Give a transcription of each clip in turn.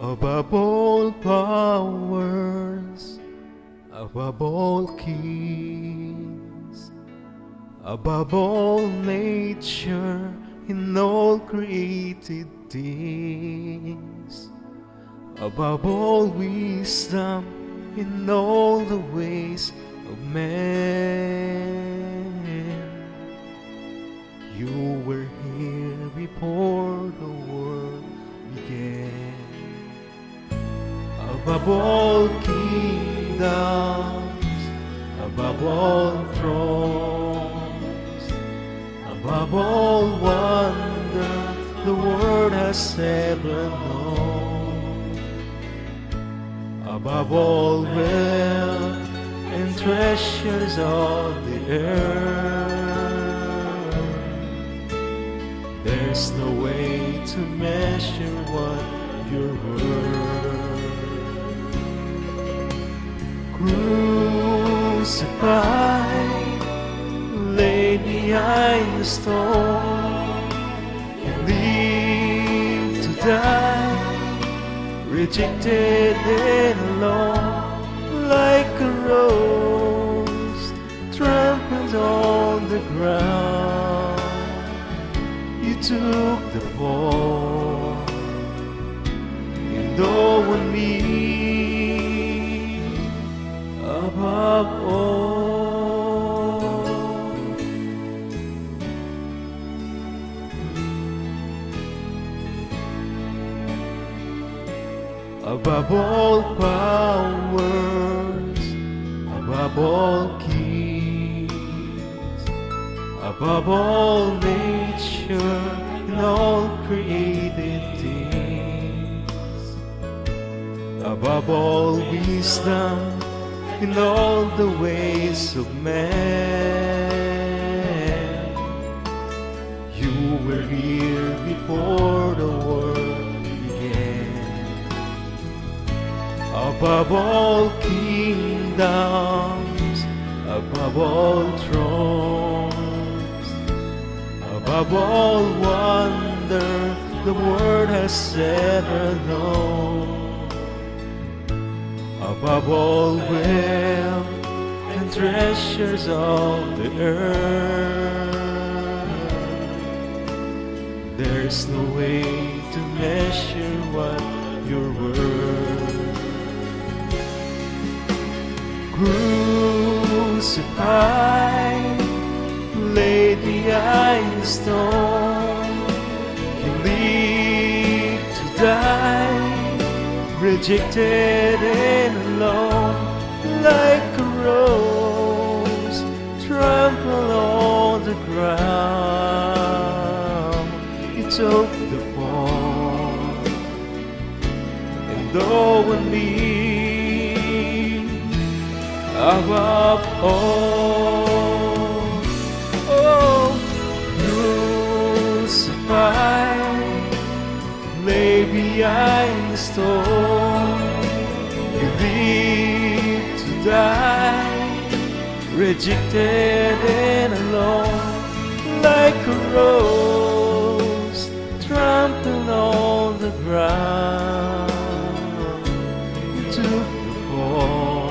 above all powers, above all kings, above all nature in all created things, above all wisdom in all the ways of man. You were here before the world began. Above all kingdoms, above all thrones, above all wonder the world has ever known, above all wealth and treasures of the earth, there's no way to measure what you're worth. Crucified, laid behind the stone, you lived to die, rejected and alone, like a rose trampled on the ground. You took the fall, and oh, on me above all. Above all powers, above all kings, above all nature and all created things, above all wisdom in all the ways of man. You were here before the world began. Above all kingdoms, above all thrones, above all wonder the world has ever known, above all wealth and treasures of the earth, there's no way to measure what you're worth. Crucified, laid behind the stone, you lived to die, rejected and alone, like a rose trampled on the ground. You took the fall, and oh, on me above all. Oh, crucified, lay behind the stone, you lived to die, rejected and alone, like a rose trampled on the ground. You took the fall,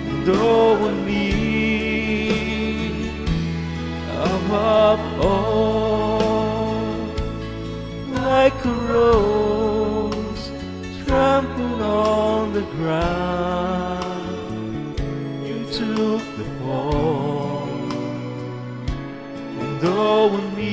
and oh, on me above all, like a rose trampled on the ground. You took the fall, and oh, on me